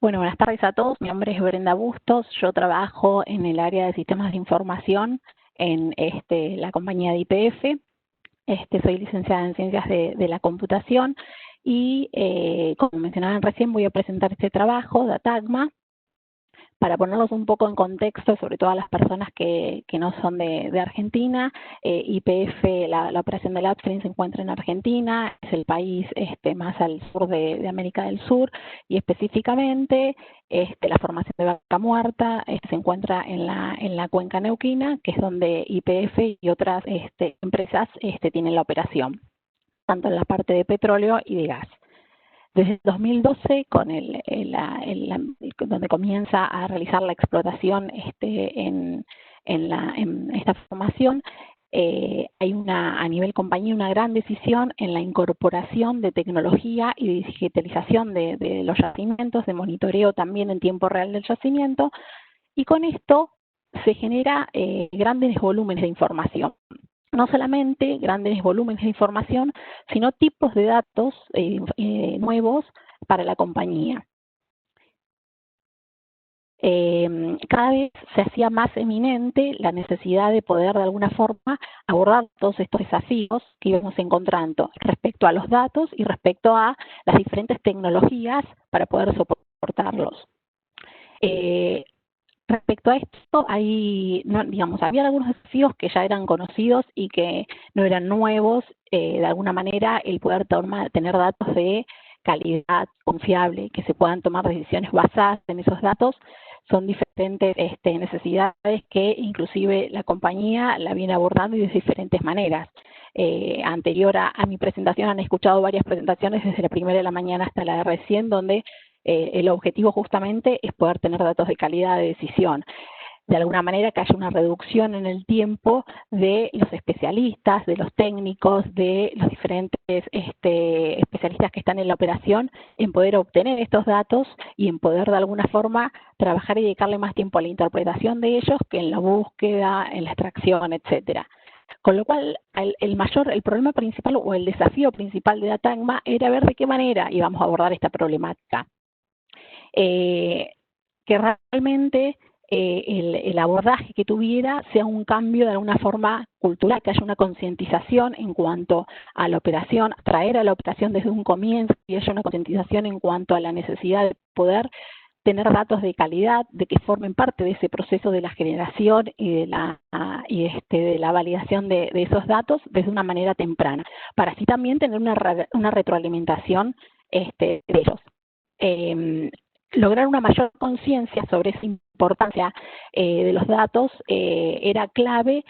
Bueno, buenas tardes a todos. Mi nombre es Brenda Bustos. Yo trabajo en el área de sistemas de información en la compañía de YPF. Soy licenciada en Ciencias de la Computación y, como mencionaban recién, voy a presentar este trabajo, Datagma, para ponerlos un poco en contexto, sobre todo a las personas que no son de Argentina. YPF, la operación del Upstream se encuentra en Argentina, es el país más al sur de América del Sur, y específicamente la formación de Vaca Muerta se encuentra en la cuenca neuquina, que es donde YPF y otras empresas tienen la operación, tanto en la parte de petróleo y de gas. Desde el 2012, donde comienza a realizar la explotación en esta formación, hay a nivel compañía una gran decisión en la incorporación de tecnología y de digitalización de los yacimientos, de monitoreo también en tiempo real del yacimiento, y con esto se genera grandes volúmenes de información. No solamente grandes volúmenes de información, sino tipos de datos nuevos para la compañía. Cada vez se hacía más eminente la necesidad de poder de alguna forma abordar todos estos desafíos que íbamos encontrando respecto a los datos y respecto a las diferentes tecnologías para poder soportarlos. Respecto a esto, había algunos desafíos que ya eran conocidos y que no eran nuevos. De alguna manera, el poder tener datos de calidad confiable, que se puedan tomar decisiones basadas en esos datos, son diferentes necesidades que inclusive la compañía la viene abordando y de diferentes maneras. Anterior a mi presentación han escuchado varias presentaciones desde la primera de la mañana hasta la de recién, donde el objetivo justamente es poder tener datos de calidad de decisión. De alguna manera que haya una reducción en el tiempo de los especialistas, de los técnicos, de los diferentes especialistas que están en la operación, en poder obtener estos datos y en poder de alguna forma trabajar y dedicarle más tiempo a la interpretación de ellos que en la búsqueda, en la extracción, etcétera. Con lo cual, el problema principal o el desafío principal de Datagma era ver de qué manera íbamos a abordar esta problemática. Que realmente el abordaje que tuviera sea un cambio de alguna forma cultural, que haya una concientización en cuanto a la operación, traer a la operación desde un comienzo, y haya una concientización en cuanto a la necesidad de poder tener datos de calidad, de que formen parte de ese proceso de la generación y de la validación de esos datos desde una manera temprana, para así también tener una retroalimentación de ellos. Lograr una mayor conciencia sobre esa importancia de los datos era clave,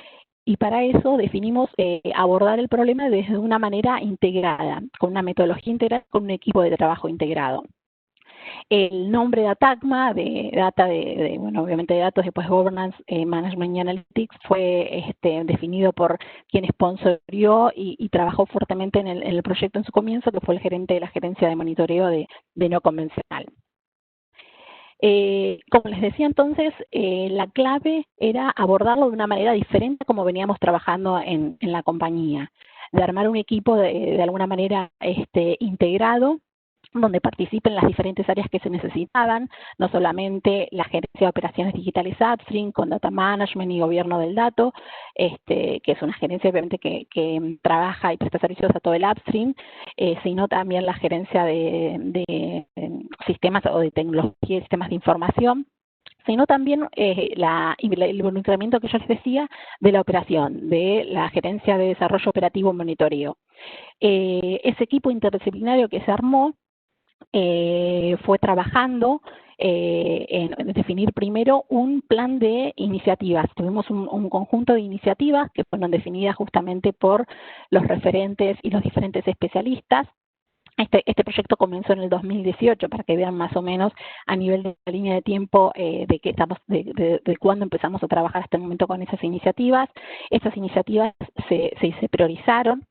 y para eso definimos abordar el problema desde una manera integrada, con una metodología integral, con un equipo de trabajo integrado. El nombre de Datagma, obviamente de datos, después Governance, Management y Analytics, fue definido por quien sponsorió y trabajó fuertemente en el proyecto en su comienzo, que fue el gerente de la gerencia de monitoreo de no convencional. Como les decía entonces, la clave era abordarlo de una manera diferente como veníamos trabajando en la compañía, de armar un equipo de alguna manera integrado, donde participen las diferentes áreas que se necesitaban, no solamente la gerencia de operaciones digitales Upstream, con Data Management y Gobierno del Dato, que es una gerencia obviamente que trabaja y presta servicios a todo el Upstream, sino también la gerencia de sistemas o de tecnología y sistemas de información, sino también el involucramiento que yo les decía de la operación, de la gerencia de desarrollo operativo y monitoreo. Ese equipo interdisciplinario que se armó fue trabajando en definir primero un plan de iniciativas. Tuvimos un conjunto de iniciativas que fueron definidas justamente por los referentes y los diferentes especialistas. Este proyecto comenzó en el 2018, para que vean más o menos a nivel de la línea de tiempo de cuándo empezamos a trabajar hasta el momento con esas iniciativas. Estas iniciativas se priorizaron,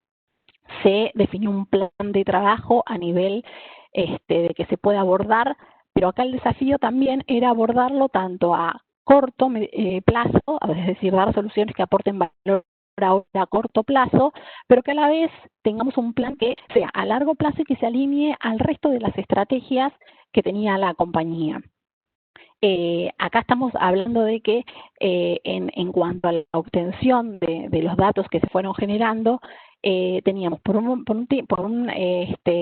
se definió un plan de trabajo a nivel de que se puede abordar, pero acá el desafío también era abordarlo tanto a corto plazo, es decir, dar soluciones que aporten valor ahora a corto plazo, pero que a la vez tengamos un plan que sea a largo plazo y que se alinee al resto de las estrategias que tenía la compañía. Acá estamos hablando de que en cuanto a la obtención de los datos que se fueron generando, teníamos por un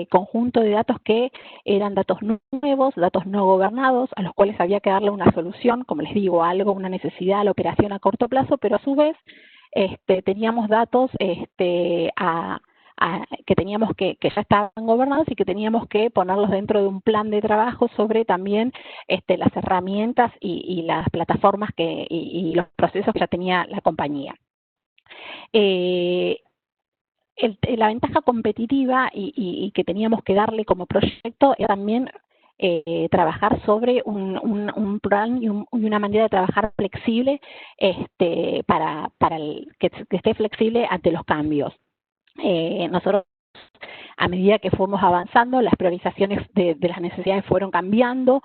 conjunto de datos que eran datos nuevos, datos no gobernados, a los cuales había que darle una solución, como les digo, algo, una necesidad, la operación a corto plazo, pero a su vez teníamos datos que teníamos que ya estaban gobernados y que teníamos que ponerlos dentro de un plan de trabajo sobre también las herramientas y las plataformas y los procesos que ya tenía la compañía. La ventaja competitiva y que teníamos que darle como proyecto era también trabajar sobre un plan y una manera de trabajar flexible para que esté flexible ante los cambios. Nosotros, a medida que fuimos avanzando, las priorizaciones de las necesidades fueron cambiando,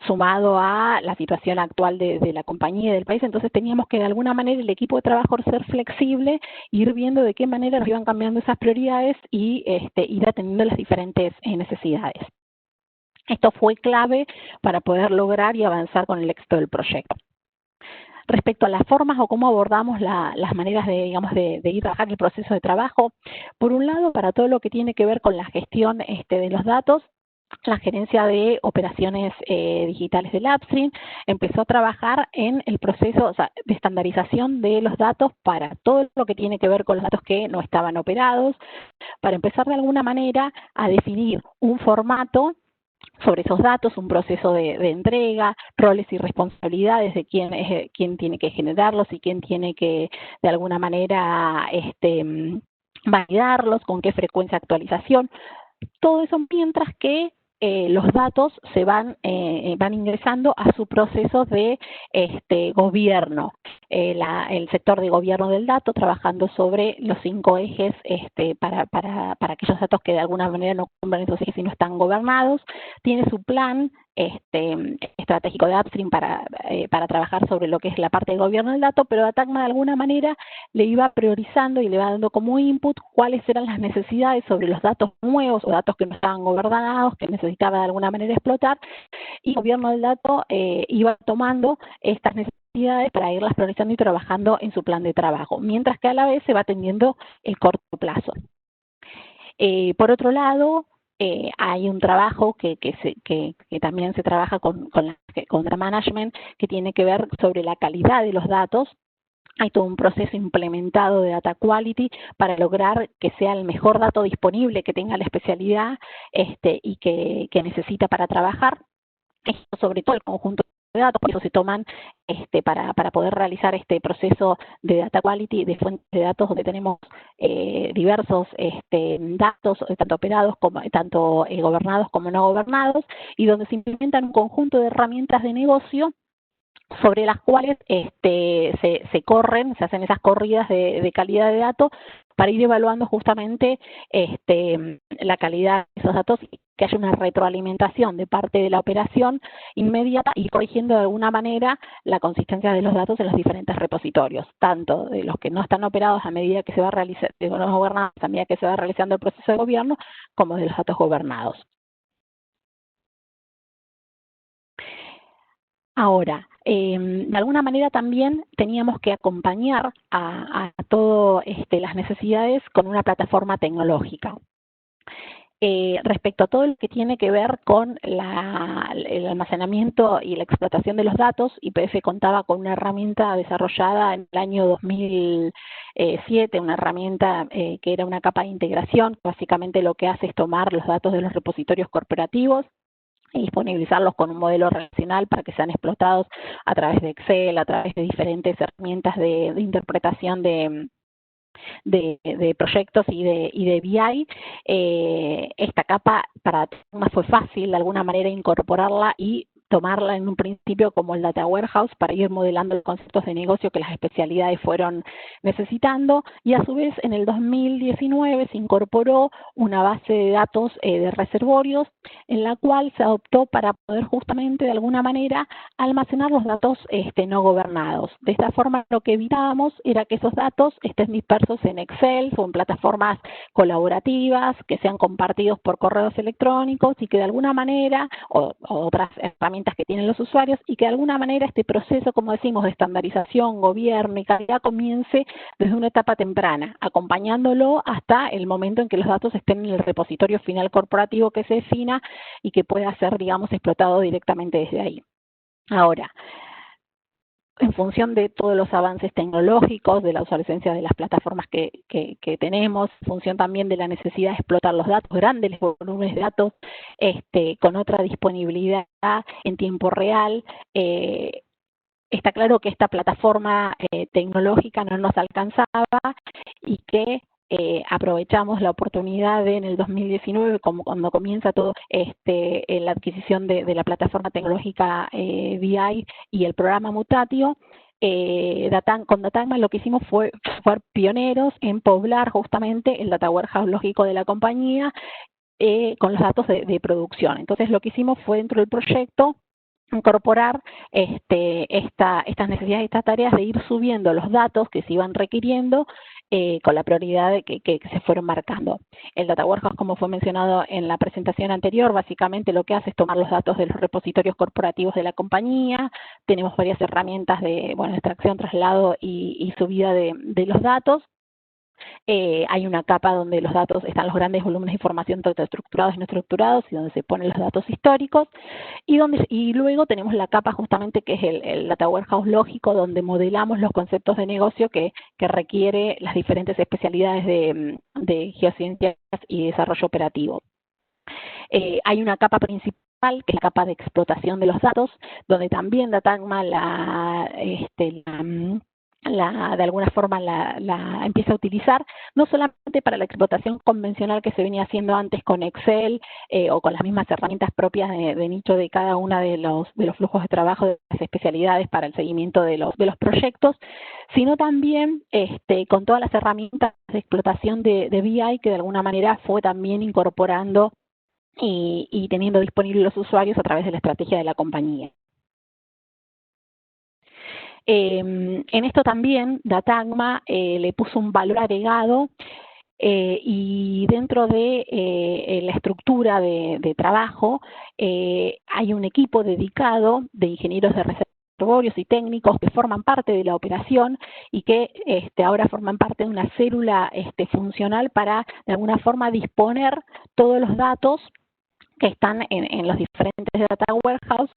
sumado a la situación actual de la compañía y del país, entonces teníamos que de alguna manera el equipo de trabajo ser flexible, ir viendo de qué manera nos iban cambiando esas prioridades y ir atendiendo las diferentes necesidades. Esto fue clave para poder lograr y avanzar con el éxito del proyecto. Respecto a las formas o cómo abordamos las maneras de ir trabajando el proceso de trabajo, por un lado, para todo lo que tiene que ver con la gestión de los datos, la gerencia de operaciones digitales del Upstream empezó a trabajar en el proceso de estandarización de los datos para todo lo que tiene que ver con los datos que no estaban operados, para empezar de alguna manera a definir un formato sobre esos datos, un proceso de entrega, roles y responsabilidades de quién tiene que generarlos y quién tiene que de alguna manera validarlos, con qué frecuencia de actualización. Todo eso mientras que los datos se van ingresando a su proceso de gobierno. El sector de gobierno del dato, trabajando sobre los 5 ejes para aquellos datos que de alguna manera no cumplen esos ejes y no están gobernados, tiene su plan estratégico de Upstream para trabajar sobre lo que es la parte de gobierno del dato, pero Atacma de alguna manera le iba priorizando y le iba dando como input cuáles eran las necesidades sobre los datos nuevos o datos que no estaban gobernados, que necesitaba de alguna manera explotar, y el gobierno del dato iba tomando estas necesidades para irlas priorizando y trabajando en su plan de trabajo, mientras que a la vez se va atendiendo el corto plazo. Por otro lado, hay un trabajo que también se trabaja con data management, que tiene que ver sobre la calidad de los datos. Hay todo un proceso implementado de data quality para lograr que sea el mejor dato disponible, que tenga la especialidad y que necesita para trabajar. Esto sobre todo el conjunto de datos, por eso se toman para poder realizar este proceso de data quality de fuentes de datos donde tenemos diversos datos, tanto operados como tanto gobernados como no gobernados, y donde se implementan un conjunto de herramientas de negocio sobre las cuales se hacen esas corridas de calidad de datos para ir evaluando justamente la calidad de esos datos y que haya una retroalimentación de parte de la operación inmediata y corrigiendo de alguna manera la consistencia de los datos en los diferentes repositorios, tanto de los que no están operados a medida que se va a realizar, de los gobernados a medida que se va realizando el proceso de gobierno, como de los datos gobernados. Ahora, de alguna manera también teníamos que acompañar a todas las necesidades con una plataforma tecnológica. Respecto a todo lo que tiene que ver con el almacenamiento y la explotación de los datos, YPF contaba con una herramienta desarrollada en el año 2007, una herramienta que era una capa de integración, básicamente lo que hace es tomar los datos de los repositorios corporativos y disponibilizarlos con un modelo relacional para que sean explotados a través de Excel, a través de diferentes herramientas de interpretación de proyectos y de BI. Esta capa para Atacma fue fácil de alguna manera incorporarla y tomarla en un principio como el Data Warehouse para ir modelando los conceptos de negocio que las especialidades fueron necesitando, y a su vez en el 2019 se incorporó una base de datos de reservorios en la cual se adoptó para poder justamente de alguna manera almacenar los datos no gobernados. De esta forma lo que evitábamos era que esos datos estén dispersos en Excel o en plataformas colaborativas, que sean compartidos por correos electrónicos y que de alguna manera, o otras herramientas que tienen los usuarios, y que de alguna manera este proceso, como decimos, de estandarización, gobierno y calidad comience desde una etapa temprana, acompañándolo hasta el momento en que los datos estén en el repositorio final corporativo que se defina y que pueda ser, digamos, explotado directamente desde ahí. Ahora, en función de todos los avances tecnológicos, de la obsolescencia de las plataformas que tenemos, en función también de la necesidad de explotar los datos, grandes volúmenes de datos, con otra disponibilidad en tiempo real, está claro que esta plataforma tecnológica no nos alcanzaba y que aprovechamos la oportunidad en el 2019, como cuando comienza todo la adquisición de la plataforma tecnológica BI y el programa Mutatio. Con Datagma lo que hicimos fue pioneros en poblar justamente el data warehouse lógico de la compañía con los datos de producción. Entonces lo que hicimos fue dentro del proyecto incorporar estas necesidades, estas tareas de ir subiendo los datos que se iban requiriendo con la prioridad de que se fueron marcando. El Data Warehouse, como fue mencionado en la presentación anterior, básicamente lo que hace es tomar los datos de los repositorios corporativos de la compañía. Tenemos varias herramientas de extracción, traslado y subida de los datos. Hay una capa donde los datos están los grandes volúmenes de información, tanto estructurados y no estructurados, y donde se ponen los datos históricos, y luego tenemos la capa justamente que es el Data Warehouse lógico, donde modelamos los conceptos de negocio que requiere las diferentes especialidades de geociencias y desarrollo operativo. Hay una capa principal, que es la capa de explotación de los datos, donde también Datagma de alguna forma la empieza a utilizar, no solamente para la explotación convencional que se venía haciendo antes con Excel o con las mismas herramientas propias de nicho de cada una de los flujos de trabajo de las especialidades para el seguimiento de los proyectos, sino también con todas las herramientas de explotación de BI que de alguna manera fue también incorporando y teniendo disponibles los usuarios a través de la estrategia de la compañía. En esto también Datagma le puso un valor agregado y dentro de la estructura de trabajo hay un equipo dedicado de ingenieros de reservorios y técnicos que forman parte de la operación y que ahora forman parte de una célula funcional para de alguna forma disponer todos los datos que están en los diferentes data warehouse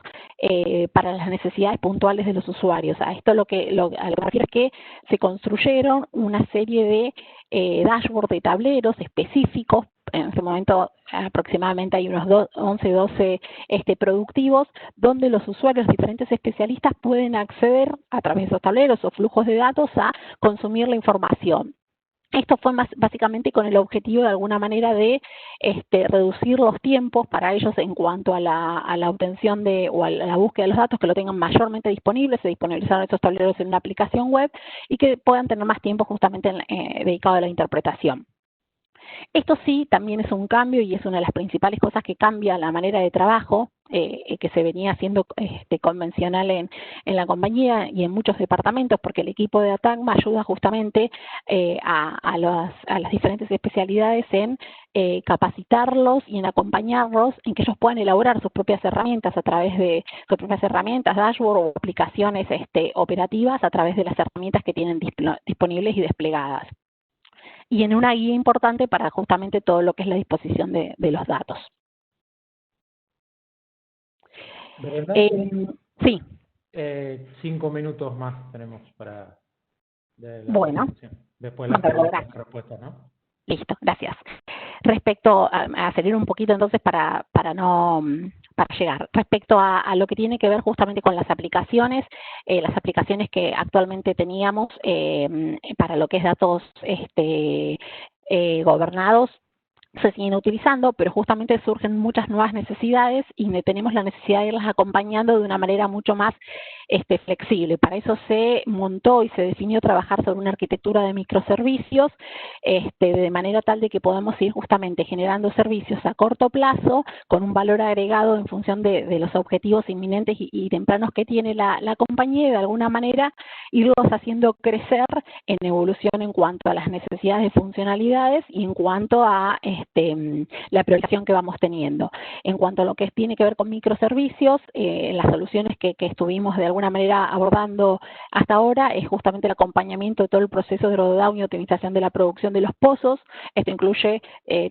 para las necesidades puntuales de los usuarios. A esto a lo que me refiero es que se construyeron una serie de dashboard de tableros específicos. En ese momento aproximadamente hay unos 11, 12 productivos, donde los usuarios, diferentes especialistas, pueden acceder a través de esos tableros o flujos de datos a consumir la información. Esto fue básicamente con el objetivo de alguna manera de reducir los tiempos para ellos en cuanto a la obtención o a la búsqueda de los datos, que lo tengan mayormente disponibles, se disponibilizaron estos tableros en una aplicación web y que puedan tener más tiempo justamente dedicado a la interpretación. Esto sí, también es un cambio y es una de las principales cosas que cambia la manera de trabajo que se venía haciendo convencional en la compañía y en muchos departamentos, porque el equipo de Datagma ayuda justamente a las diferentes especialidades en capacitarlos y en acompañarlos en que ellos puedan elaborar sus propias herramientas a través de sus propias herramientas, dashboard o aplicaciones operativas a través de las herramientas que tienen disponibles y desplegadas. Y en una guía importante para justamente todo lo que es la disposición de los datos. ¿Verdad? Sí. 5 minutos más tenemos para la presentación. Después las preguntas y respuestas, ¿no? Listo, gracias. Respecto a acelerar un poquito entonces para llegar. Respecto a lo que tiene que ver justamente con las aplicaciones que actualmente teníamos para lo que es datos gobernados, se siguen utilizando, pero justamente surgen muchas nuevas necesidades y tenemos la necesidad de irlas acompañando de una manera mucho más flexible. Para eso se montó y se definió trabajar sobre una arquitectura de microservicios, de manera tal de que podamos ir justamente generando servicios a corto plazo con un valor agregado en función de los objetivos inminentes y tempranos que tiene la compañía, y de alguna manera irlos haciendo crecer en evolución en cuanto a las necesidades de funcionalidades y en cuanto a la priorización que vamos teniendo. En cuanto a lo que tiene que ver con microservicios, las soluciones que estuvimos de alguna manera abordando hasta ahora es justamente el acompañamiento de todo el proceso de drawdown y optimización de la producción de los pozos. Esto incluye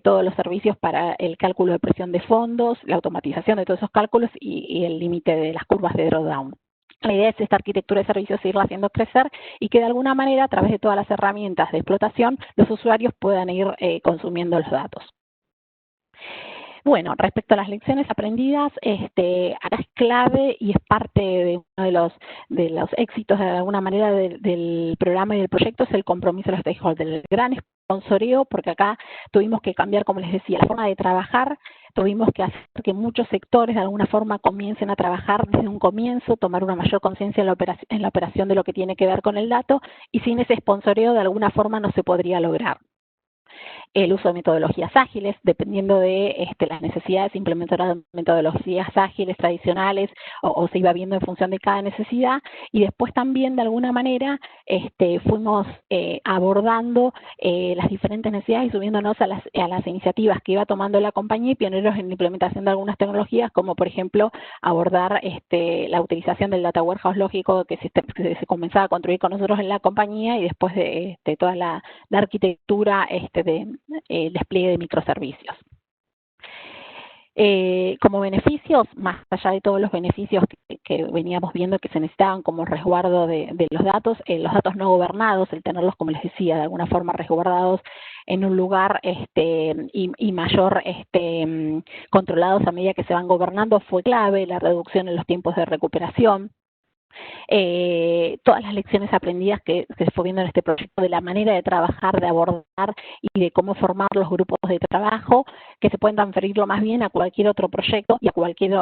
todos los servicios para el cálculo de presión de fondos, la automatización de todos esos cálculos y el límite de las curvas de drawdown. La idea es esta arquitectura de servicios irla haciendo crecer y que de alguna manera, a través de todas las herramientas de explotación, los usuarios puedan ir consumiendo los datos. Bueno, respecto a las lecciones aprendidas, acá es clave y es parte de uno de los éxitos de alguna manera del programa y del proyecto, es el compromiso de los stakeholders, el gran sponsoreo, porque acá tuvimos que cambiar, como les decía, la forma de trabajar, tuvimos que hacer que muchos sectores de alguna forma comiencen a trabajar desde un comienzo, tomar una mayor conciencia en la operación de lo que tiene que ver con el dato, y sin ese sponsoreo de alguna forma no se podría lograr. El uso de metodologías ágiles, dependiendo de las necesidades, implementar metodologías ágiles tradicionales o se iba viendo en función de cada necesidad, y después también de alguna manera fuimos abordando las diferentes necesidades y subiéndonos a las iniciativas que iba tomando la compañía y pioneros en la implementación de algunas tecnologías, como por ejemplo abordar la utilización del data warehouse lógico que se comenzaba a construir con nosotros en la compañía, y después de toda la arquitectura el despliegue de microservicios. Como beneficios, más allá de todos los beneficios que veníamos viendo que se necesitaban como resguardo de los datos no gobernados, el tenerlos, como les decía, de alguna forma resguardados en un lugar y mayor controlados a medida que se van gobernando fue clave, la reducción en los tiempos de recuperación. Todas las lecciones aprendidas que se fue viendo en este proyecto de la manera de trabajar, de abordar y de cómo formar los grupos de trabajo, que se pueden transferirlo más bien a cualquier otro proyecto y a cualquier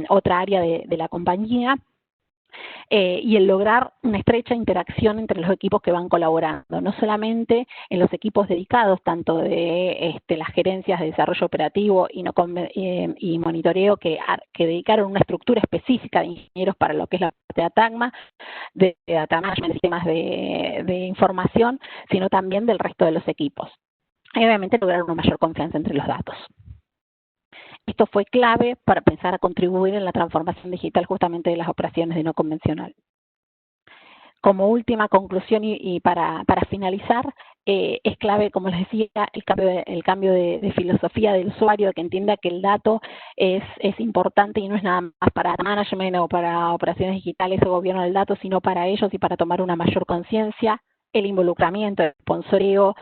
otra área de la compañía. Y el lograr una estrecha interacción entre los equipos que van colaborando, no solamente en los equipos dedicados, tanto de las gerencias de desarrollo operativo y monitoreo que dedicaron una estructura específica de ingenieros para lo que es la parte de ATAGMA, de Data Management, sistemas de información, sino también del resto de los equipos. Y obviamente lograr una mayor confianza entre los datos. Esto fue clave para pensar a contribuir en la transformación digital justamente de las operaciones de no convencional. Como última conclusión y para finalizar, es clave, como les decía, el cambio de filosofía del usuario, que entienda que el dato es importante y no es nada más para management o para operaciones digitales o gobierno del dato, sino para ellos y para tomar una mayor conciencia. El involucramiento, el sponsoreo,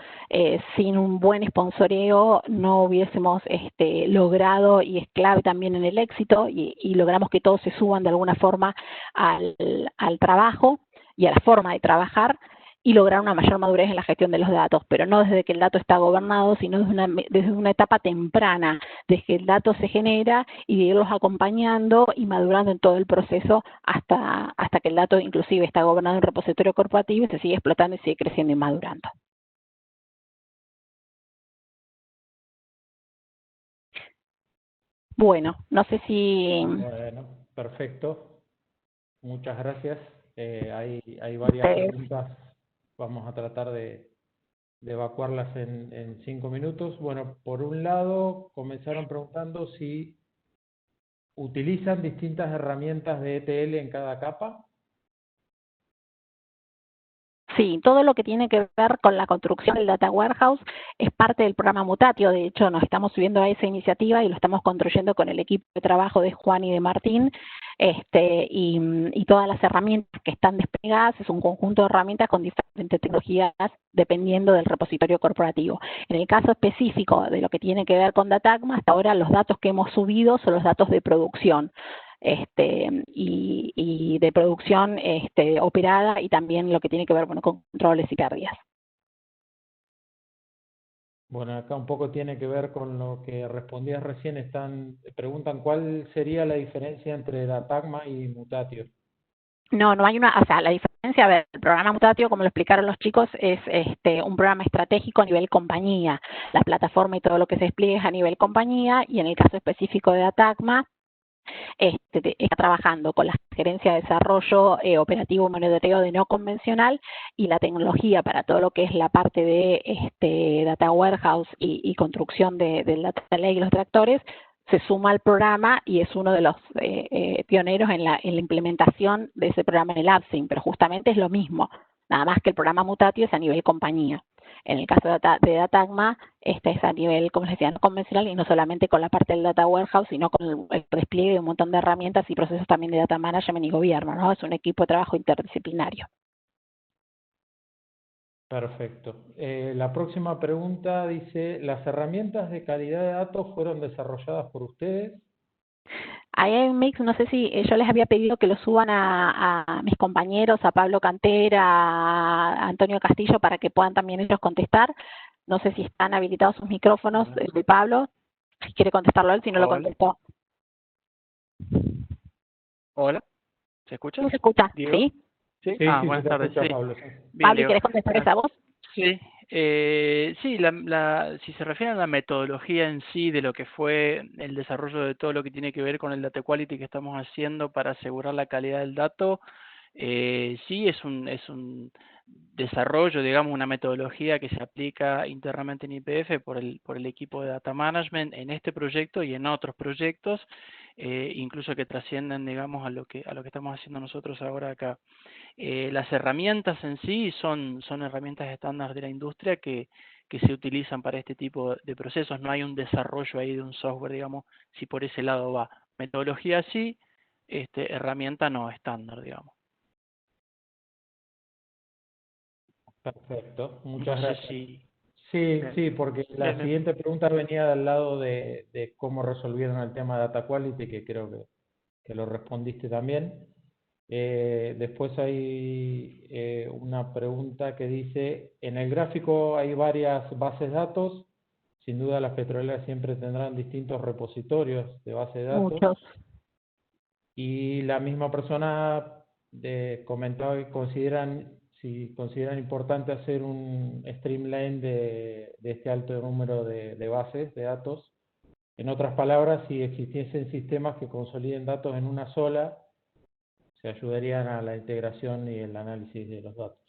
sin un buen sponsoreo no hubiésemos logrado, y es clave también en el éxito, y logramos que todos se suban de alguna forma al trabajo y a la forma de trabajar, y lograr una mayor madurez en la gestión de los datos, pero no desde que el dato está gobernado, sino desde una etapa temprana, desde que el dato se genera y de irlos acompañando y madurando en todo el proceso hasta que el dato inclusive está gobernado en un repositorio corporativo y se sigue explotando y sigue creciendo y madurando. Bueno, no sé si... Bueno, perfecto. Muchas gracias. Hay varias preguntas. Vamos a tratar de evacuarlas en 5 minutos. Bueno, por un lado, comenzaron preguntando si utilizan distintas herramientas de ETL en cada capa. Sí, todo lo que tiene que ver con la construcción del Data Warehouse es parte del programa Mutatio. De hecho, nos estamos subiendo a esa iniciativa y lo estamos construyendo con el equipo de trabajo de Juan y de Martín. Y todas las herramientas que están desplegadas es un conjunto de herramientas con diferentes tecnologías dependiendo del repositorio corporativo. En el caso específico de lo que tiene que ver con Datagma, hasta ahora los datos que hemos subido son los datos de producción. Y de producción operada, y también lo que tiene que ver con controles y pérdidas. Bueno, acá un poco tiene que ver con lo que respondías recién. Preguntan cuál sería la diferencia entre Datagma y Mutatio. No, no hay una, o sea, la diferencia, a ver, el programa Mutatio, como lo explicaron los chicos, es un programa estratégico a nivel compañía. La plataforma y todo lo que se despliegue es a nivel compañía, y en el caso específico de Datagma, está trabajando con la gerencia de desarrollo operativo, monitoreo de no convencional, y la tecnología para todo lo que es la parte de data warehouse y construcción del data lake y los tractores, se suma al programa y es uno de los pioneros en la implementación de ese programa en el AppSync, pero justamente es lo mismo, nada más que el programa Mutatio es a nivel compañía. En el caso de Datagma, este es a nivel, como les decía, no convencional, y no solamente con la parte del Data Warehouse, sino con el despliegue de un montón de herramientas y procesos también de Data Management y gobierno, ¿no? Es un equipo de trabajo interdisciplinario. Perfecto. La próxima pregunta dice, ¿las herramientas de calidad de datos fueron desarrolladas por ustedes? Ahí hay un mix, no sé si yo les había pedido que lo suban a mis compañeros, a Pablo Cantera, a Antonio Castillo, para que puedan también ellos contestar. No sé si están habilitados sus micrófonos, el de Pablo, si quiere contestarlo él, si no lo Hola. contestó. Hola, ¿se escucha? ¿Sí se escucha? ¿Diego? ¿Sí? Sí. Sí, sí, se Buenas te tardes, escucha, sí. Pablo. Sí. Bien, Pablo, Diego. ¿querés contestar esa voz? Sí, sí, si se refiere a la metodología en sí de lo que fue el desarrollo de todo lo que tiene que ver con el data quality que estamos haciendo para asegurar la calidad del dato, sí es un desarrollo, digamos, una metodología que se aplica internamente en YPF por el equipo de data management en este proyecto y en otros proyectos, incluso que trascienden, digamos, a lo que estamos haciendo nosotros ahora acá. Las herramientas en sí son herramientas estándar de la industria que se utilizan para este tipo de procesos. No hay un desarrollo ahí de un software, digamos, si por ese lado va. Metodología sí, herramienta no estándar, digamos. Perfecto, No muchas sé gracias. si... Sí, Bien, sí, porque la bien, bien. siguiente pregunta venía del lado de cómo resolvieron el tema de Data Quality, que creo que lo respondiste también. Después hay una pregunta que dice, en el gráfico hay varias bases de datos, sin duda las petroleras siempre tendrán distintos repositorios de base de datos, Muchos. y la misma persona comentaba que si consideran importante hacer un streamline de este alto número de bases de datos. En otras palabras, si existiesen sistemas que consoliden datos en una sola, se ayudarían a la integración y el análisis de los datos.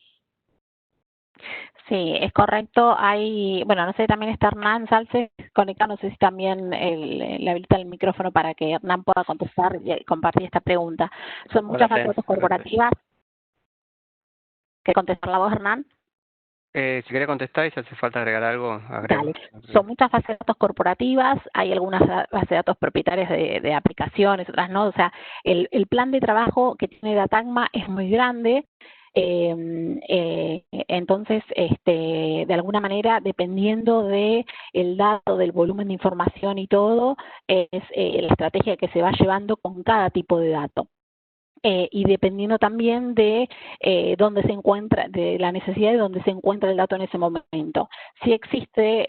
Sí, es correcto. Bueno, no sé, también está Hernán Salce conectado, no sé si también le habilita el micrófono para que Hernán pueda contestar y compartir esta pregunta. Son Hola, muchas bases de Fen. datos Acá estoy. corporativas. ¿Quieres contestar la voz, Hernán? Si querés contestar y si hace falta agregar algo, agrego. Dale. Son muchas bases de datos corporativas, hay algunas bases de datos propietarias de aplicaciones, otras no. O sea, el plan de trabajo que tiene Datagma es muy grande. Entonces, de alguna manera, dependiendo de el dato, del volumen de información y todo, es la estrategia que se va llevando con cada tipo de dato. Y dependiendo también de dónde se encuentra, de la necesidad de dónde se encuentra el dato en ese momento. Sí existe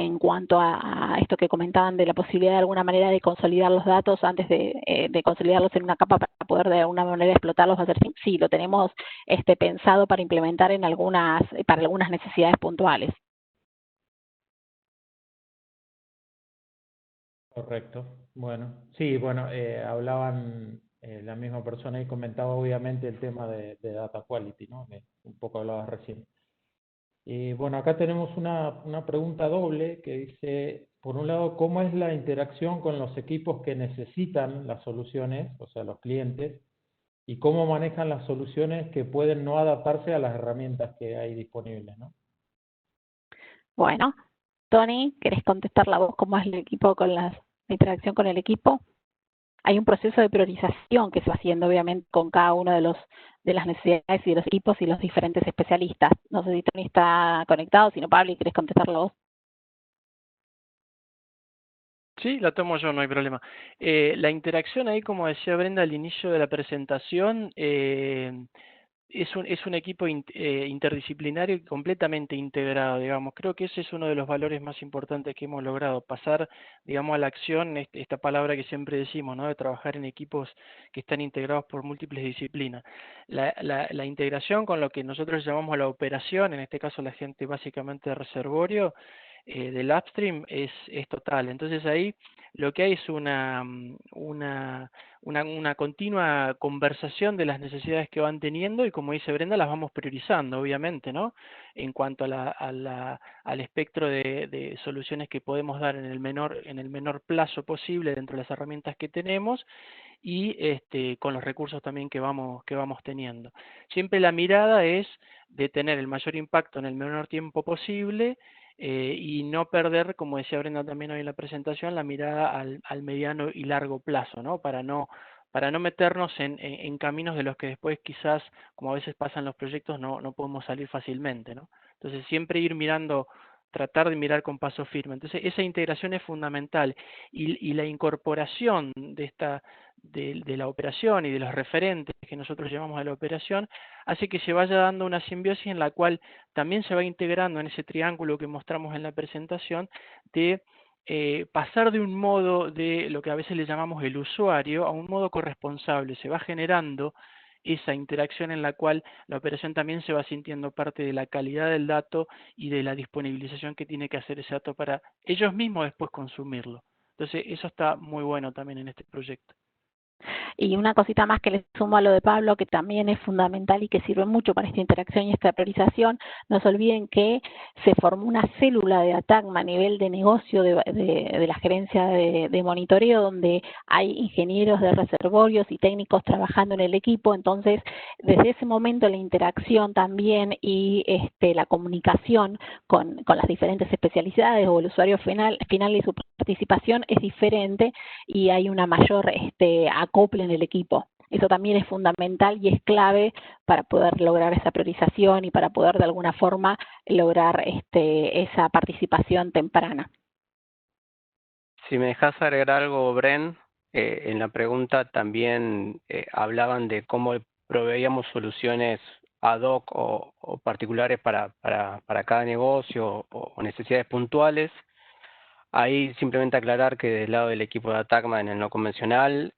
en cuanto a esto que comentaban de la posibilidad de alguna manera de consolidar los datos antes de consolidarlos en una capa para poder de alguna manera explotarlos, sí, lo tenemos pensado para implementar para algunas necesidades puntuales. Correcto. Bueno, sí, bueno, hablaban, la misma persona y comentaba obviamente el tema de Data Quality, ¿no? Que un poco hablabas recién. Bueno, acá tenemos una pregunta doble que dice, por un lado, ¿cómo es la interacción con los equipos que necesitan las soluciones, o sea, los clientes, y cómo manejan las soluciones que pueden no adaptarse a las herramientas que hay disponibles, ¿no? Bueno, Tony, ¿querés contestar la voz cómo es el equipo con la interacción con el equipo? Hay un proceso de priorización que se va haciendo obviamente con cada uno de las necesidades y de los equipos y los diferentes especialistas. No sé si Tony está conectado, si no, Pablo, ¿y querés contestarlo vos? Sí, la tomo yo, no hay problema. La interacción ahí, como decía Brenda al inicio de la presentación, es un equipo interdisciplinario y completamente integrado, digamos. Creo que ese es uno de los valores más importantes que hemos logrado, pasar, digamos, a la acción, esta palabra que siempre decimos, ¿no? De trabajar en equipos que están integrados por múltiples disciplinas. La integración con lo que nosotros llamamos la operación, en este caso la gente básicamente de reservorio, del upstream, es total. Entonces ahí lo que hay es una continua conversación de las necesidades que van teniendo y, como dice Brenda, las vamos priorizando, obviamente, ¿no? En cuanto al espectro de soluciones que podemos dar en el menor plazo posible dentro de las herramientas que tenemos y con los recursos también que vamos teniendo. Siempre la mirada es de tener el mayor impacto en el menor tiempo posible, y no perder, como decía Brenda también hoy en la presentación, la mirada al mediano y largo plazo, ¿no? Para no meternos en caminos de los que después quizás, como a veces pasa en los proyectos, no podemos salir fácilmente, ¿no? Entonces siempre ir mirando, tratar de mirar con paso firme. Entonces esa integración es fundamental, y la incorporación de la operación y de los referentes que nosotros llevamos a la operación hace que se vaya dando una simbiosis en la cual también se va integrando en ese triángulo que mostramos en la presentación de pasar de un modo de lo que a veces le llamamos el usuario a un modo corresponsable. Se va generando esa interacción en la cual la operación también se va sintiendo parte de la calidad del dato y de la disponibilización que tiene que hacer ese dato para ellos mismos después consumirlo. Entonces eso está muy bueno también en este proyecto. Y una cosita más que le sumo a lo de Pablo, que también es fundamental y que sirve mucho para esta interacción y esta priorización, no se olviden que se formó una célula de ATACMA a nivel de negocio de la gerencia de monitoreo, donde hay ingenieros de reservorios y técnicos trabajando en el equipo. Entonces, desde ese momento la interacción también y la comunicación con las diferentes especialidades o el usuario final y su participación es diferente, y hay una mayor acople en el equipo. Eso también es fundamental y es clave para poder lograr esa priorización y para poder de alguna forma lograr esa participación temprana. Si me dejas agregar algo, Bren, en la pregunta también hablaban de cómo proveíamos soluciones ad hoc o particulares para cada negocio o necesidades puntuales. Ahí simplemente aclarar que del lado del equipo de ATACMA en el no convencional,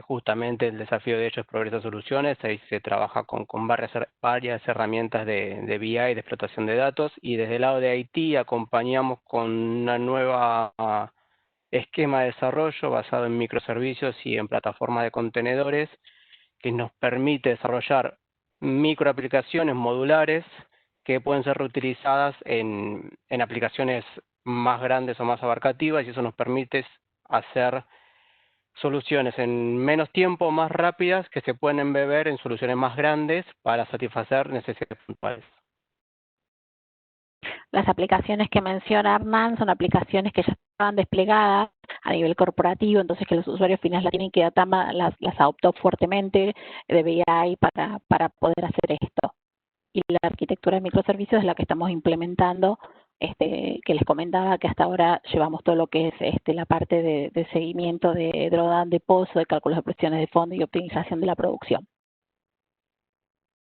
justamente el desafío de ellos es proveer esas soluciones. Ahí se trabaja con varias herramientas de BI, de explotación de datos, y desde el lado de IT acompañamos con una nueva esquema de desarrollo basado en microservicios y en plataformas de contenedores que nos permite desarrollar microaplicaciones modulares que pueden ser reutilizadas en aplicaciones más grandes o más abarcativas, y eso nos permite hacer soluciones en menos tiempo, más rápidas, que se pueden embeber en soluciones más grandes para satisfacer necesidades puntuales. Las aplicaciones que menciona Hernán son aplicaciones que ya estaban desplegadas a nivel corporativo, entonces que los usuarios finales la tienen que ATACMA las adoptó fuertemente de BI para poder hacer esto. Y la arquitectura de microservicios es la que estamos implementando, que les comentaba que hasta ahora llevamos todo lo que es la parte de seguimiento de drawdown de pozo, de cálculos de presiones de fondo y optimización de la producción.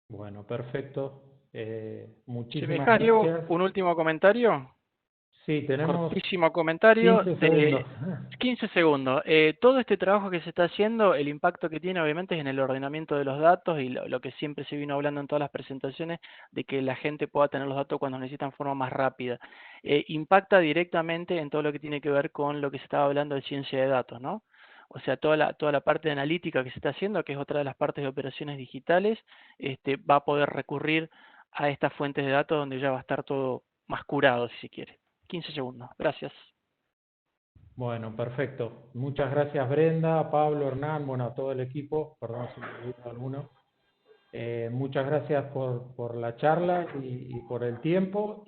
Bueno, perfecto. Muchísimas ¿Se me deja, Diego, gracias. un último comentario? Sí, tenemos cortísimo comentario 15 de segundos. 15 segundos. Todo este trabajo que se está haciendo, el impacto que tiene obviamente es en el ordenamiento de los datos y lo que siempre se vino hablando en todas las presentaciones, de que la gente pueda tener los datos cuando necesitan forma más rápida. Impacta directamente en todo lo que tiene que ver con lo que se estaba hablando de ciencia de datos, ¿no? O sea, toda la parte de analítica que se está haciendo, que es otra de las partes de operaciones digitales, va a poder recurrir a estas fuentes de datos donde ya va a estar todo más curado, si se quiere. 15 segundos. Gracias. Bueno, perfecto. Muchas gracias, Brenda, Pablo, Hernán, bueno, a todo el equipo. Perdón si me olvidé alguno. Muchas gracias por la charla y por el tiempo.